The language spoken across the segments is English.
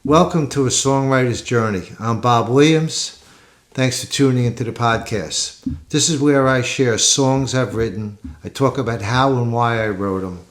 Welcome to A Songwriter's Journey. I'm Bob Williams. Thanks for tuning into the podcast. This is where I share songs I've written. I talk about how and why I wrote them.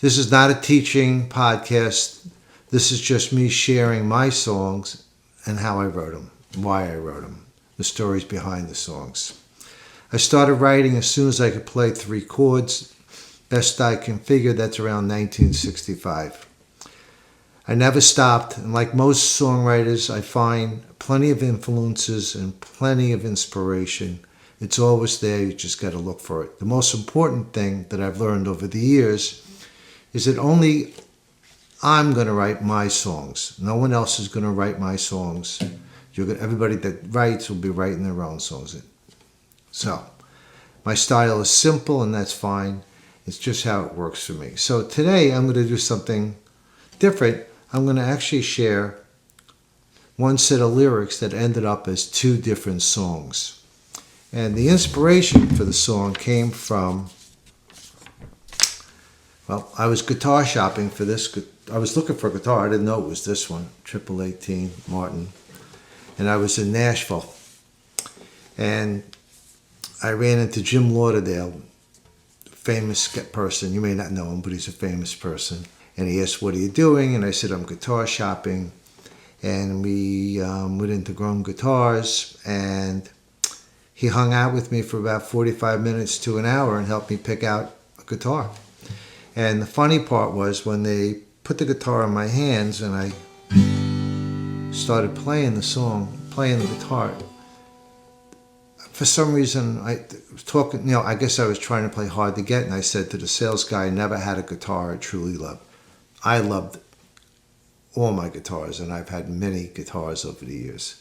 This is not a teaching podcast. This is just me sharing my songs and how I wrote them, why I wrote them, the stories behind the songs. I started writing as soon as I could play 3 chords. Best I can figure, that's around 1965. I never stopped, and like most songwriters, I find plenty of influences and plenty of inspiration. It's always there, you just got to look for it. The most important thing that I've learned over the years is that only I'm going to write my songs. No one else is going to write my songs. Everybody that writes will be writing their own songs. So, my style is simple, and that's fine. It's just how it works for me. So today I'm going to do something different. I'm going to actually share one set of lyrics that ended up as 2 different songs. And the inspiration for the song came from, well, I was guitar shopping for this. I was looking for a guitar. I didn't know it was this one, 1818 Martin. And I was in Nashville. And I ran into Jim Lauderdale, famous person. You may not know him, but he's a famous person. And he asked, "What are you doing?" And I said, "I'm guitar shopping." And we went into Grum Guitars, and he hung out with me for about 45 minutes to an hour and helped me pick out a guitar. And the funny part was when they put the guitar in my hands and I started playing the song, playing the guitar, for some reason, I was talking, I guess I was trying to play hard to get, and I said to the sales guy, "I never had a guitar I truly loved." I loved all my guitars, and I've had many guitars over the years.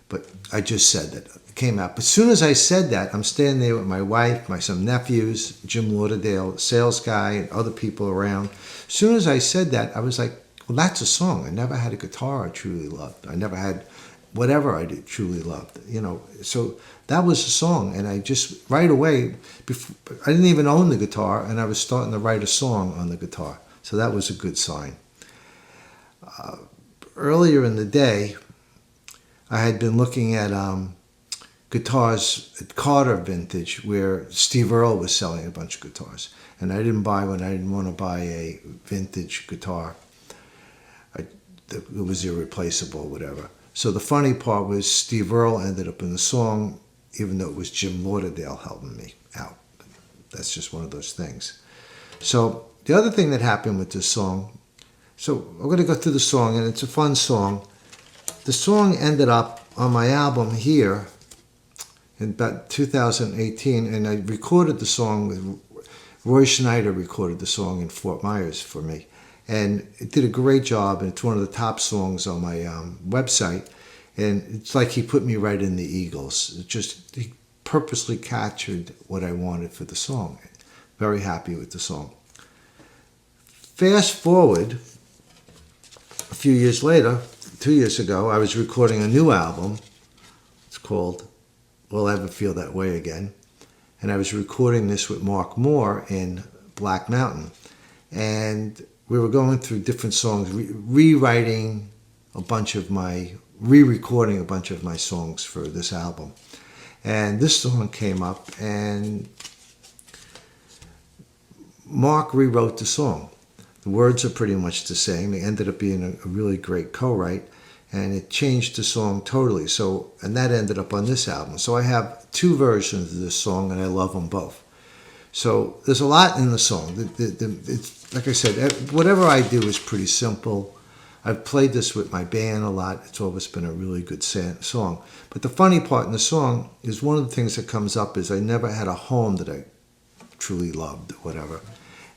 But I just said that. It came out. But as soon as I said that, I'm standing there with my wife, some nephews, Jim Lauderdale, sales guy, and other people around. As soon as I said that, I was like, well, that's a song. I never had a guitar I truly loved. I never had whatever I did truly loved, So that was a song, and I just, right away, I didn't even own the guitar, and I was starting to write a song on the guitar. So that was a good sign. Earlier in the day, I had been looking at guitars at Carter Vintage, where Steve Earle was selling a bunch of guitars. And I didn't buy one. I didn't want to buy a vintage guitar. It was irreplaceable, whatever. So the funny part was Steve Earle ended up in the song, even though it was Jim Lauderdale helping me out. That's just one of those things. So the other thing that happened with this song, so I'm going to go through the song, and it's a fun song. The song ended up on my album here in about 2018, and I recorded the song with Roy Schneider, recorded the song in Fort Myers for me. And it did a great job, and it's one of the top songs on my website. And it's like he put me right in the Eagles. He purposely captured what I wanted for the song. Very happy with the song. Fast forward a few years later, 2 years ago, I was recording a new album. It's called Will I Ever Feel That Way Again? And I was recording this with Mark Moore in Black Mountain. And we were going through different songs, re-recording a bunch of my songs for this album. And this song came up, and Mark rewrote the song. The words are pretty much the same. It ended up being a really great co-write, and it changed the song totally. And that ended up on this album. So I have 2 versions of this song, and I love them both. So there's a lot in the song. It's, like I said, whatever I do is pretty simple. I've played this with my band a lot. It's always been a really good song. But the funny part in the song is one of the things that comes up is I never had a home that I truly loved, whatever.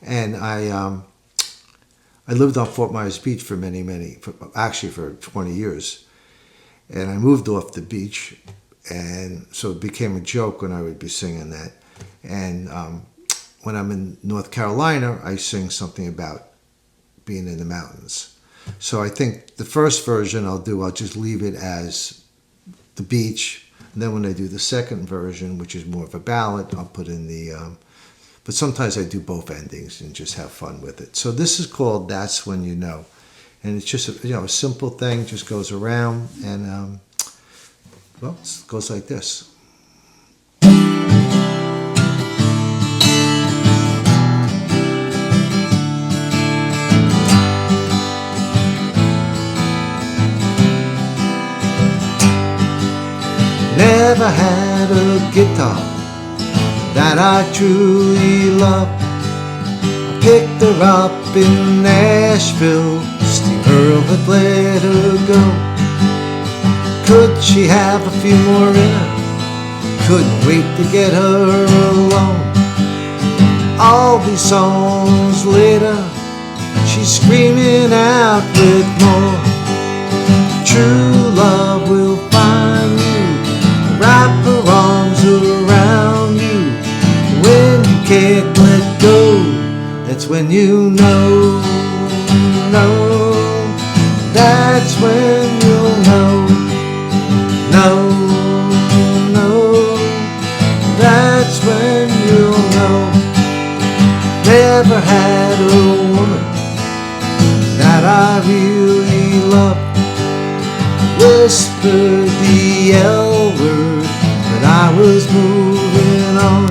And I lived on Fort Myers Beach for for 20 years. And I moved off the beach, and so it became a joke when I would be singing that. And when I'm in North Carolina, I sing something about being in the mountains. So I think the first version I'll just leave it as the beach. And then when I do the second version, which is more of a ballad, I'll put in the... but sometimes I do both endings and just have fun with it. So this is called That's When You Know. And it's just a simple thing, just goes around, and well, it goes like this. Never had a guitar that I truly loved. I picked her up in Nashville. Steve Earle had let her go. Could she have a few more in her? Couldn't wait to get her alone. All these songs later, she's screaming out with more. True love will find you, wrap her arms around you. When you can't let go, that's when you know. That's when you'll know. That's when you'll know. Never had a woman that I really loved. Whispered the L word, but I was moving on.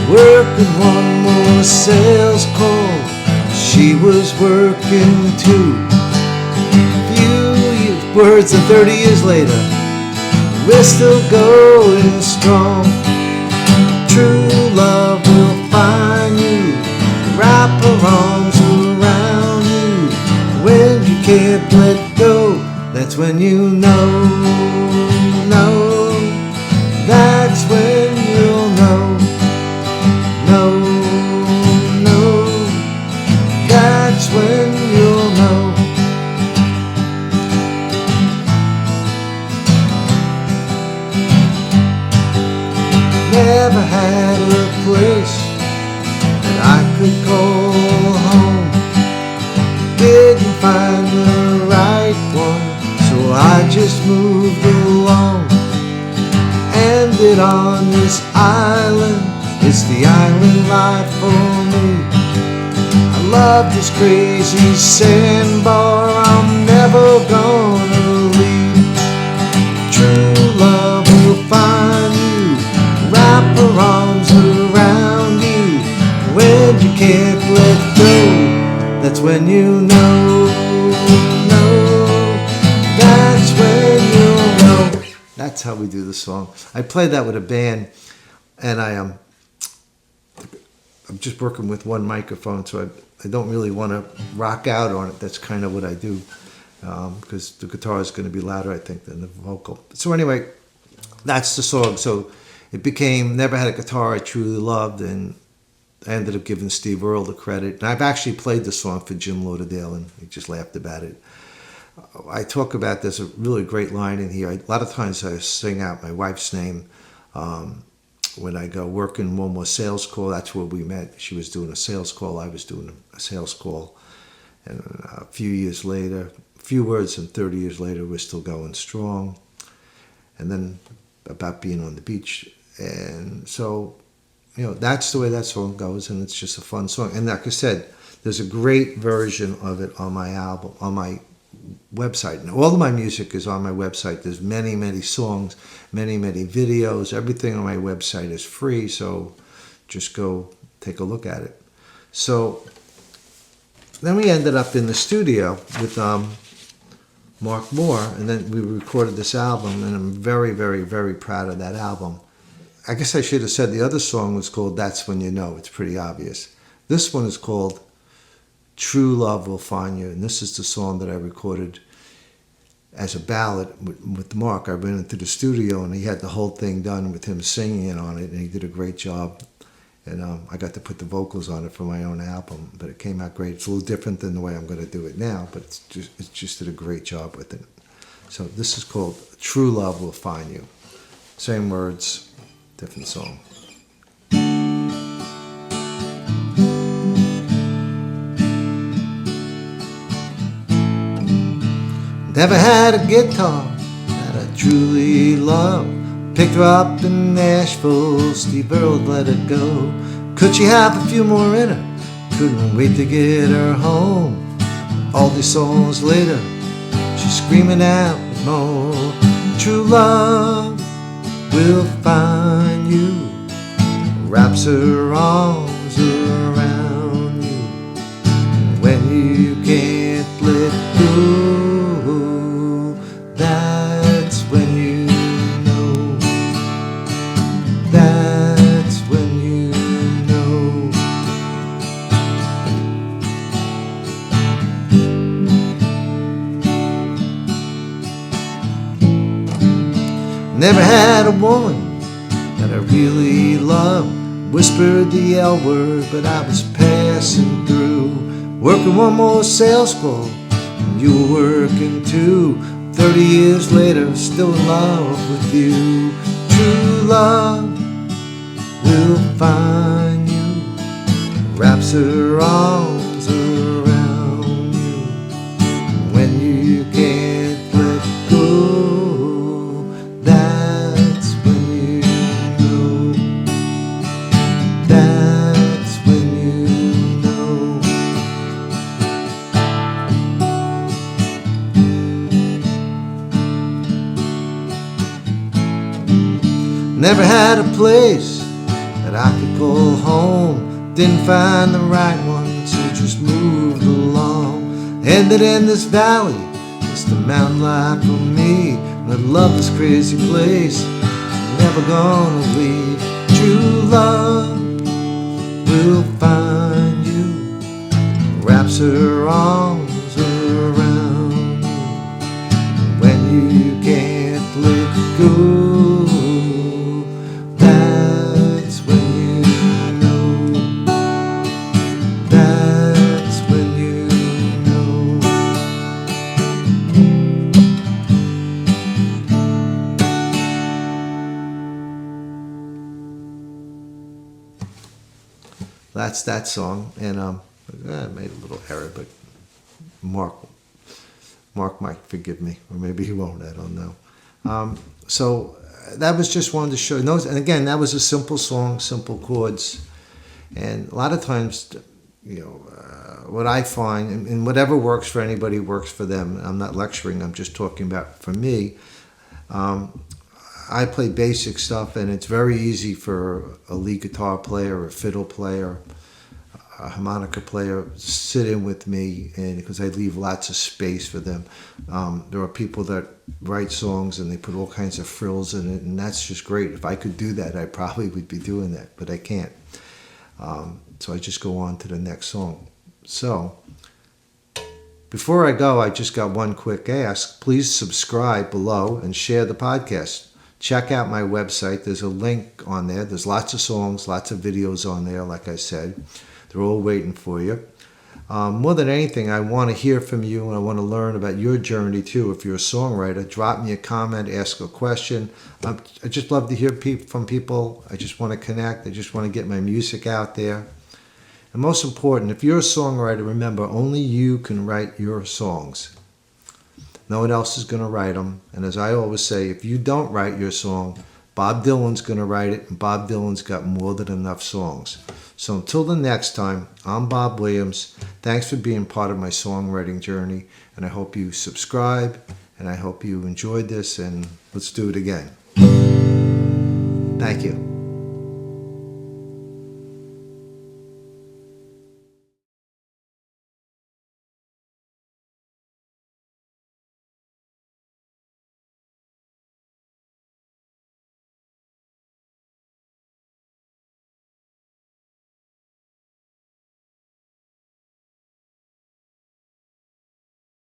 Working one more sales call, she was working too. Few words and 30 years later, we're still going strong. True love will find you, wrap her arms around you. When you can't let go, that's when you know. That's when you'll know. That's when you'll know. Never had a place that I could call home. Didn't find the right one, so I just moved along. Ended on this island, it's the island life for me. I love this crazy sandbar, I'm never gonna leave. True love will find you, wrap her arms around you. When you can't let go, that's when you know. That's when you'll know. That's how we do the song. I played that with a band, and I'm just working with one microphone, so I don't really want to rock out on it. That's kind of what I do, because the guitar is going to be louder, I think, than the vocal. So anyway, that's the song. So it became Never Had a Guitar I Truly Loved, and I ended up giving Steve Earle the credit. And I've actually played the song for Jim Lauderdale, and he just laughed about it. I talk about, there's a really great line in here. A lot of times I sing out my wife's name when I go working one more sales call. That's where we met. She was doing a sales call. I was doing a sales call. And a few years later, a few words and 30 years later, we're still going strong. And then about being on the beach. And so, that's the way that song goes. And it's just a fun song. And like I said, there's a great version of it on my album, on my website. And all of my music is on my website. There's many, many songs, many, many videos. Everything on my website is free, so just go take a look at it. So then we ended up in the studio with Mark Moore, and then we recorded this album, and I'm very, very, very proud of that album. I guess I should have said the other song was called That's When You Know. It's pretty obvious. This one is called True Love Will Find You, and this is the song that I recorded as a ballad with Mark. I went into the studio, and he had the whole thing done with him singing on it, and he did a great job. And I got to put the vocals on it for my own album, but it came out great. It's a little different than the way I'm going to do it now, but it just did a great job with it. So this is called True Love Will Find You. Same words, different song. Never had a guitar that I truly loved. Picked her up in Nashville, Steve Earle let her go. Could she have a few more in her? Couldn't wait to get her home. All these songs later, she's screaming out more. True love will find you, wraps her arms around you. When you can't let go, that's when you know. That's when you know. Never had a woman that I really loved, whispered the L word, but I was passing through, working one more sales call, and you were working too. 30 years later, still in love with you. True love will find you, wraps her arms around you. When you can't let go, that's when you know. That's when you know. Never had a place that I could call home. Didn't find the right one, so just moved along. Ended in this valley, it's the mountain life for me. And I love this crazy place, never gonna leave. True love will find you, wraps her arms around you. When you can't let go, that's when you know. That's when you know. That's that song, and I made a little error, but Mark might forgive me, or maybe he won't. I don't know. So that was just wanted to show. And again, that was a simple song, simple chords, and a lot of times, what I find, and whatever works for anybody works for them. I'm not lecturing. I'm just talking about for me. I play basic stuff, and it's very easy for a lead guitar player, a fiddle player, a harmonica player to sit in with me, and because I leave lots of space for them. There are people that write songs and they put all kinds of frills in it, and that's just great. If I could do that, I probably would be doing that, but I can't. So I just go on to the next song. So before I go, I just got one quick ask. Please subscribe below and share the podcast. Check out my website. There's a link on there. There's lots of songs, lots of videos on there, like I said. They're all waiting for you. More than anything, I want to hear from you, and I want to learn about your journey too. If you're a songwriter, drop me a comment, ask a question. I just love to hear from people. I just want to connect. I just want to get my music out there. And most important, if you're a songwriter, remember, only you can write your songs. No one else is going to write them. And as I always say, if you don't write your song, Bob Dylan's going to write it, and Bob Dylan's got more than enough songs. So until the next time, I'm Bob Williams. Thanks for being part of my songwriting journey, and I hope you subscribe, and I hope you enjoyed this, and let's do it again. Thank you.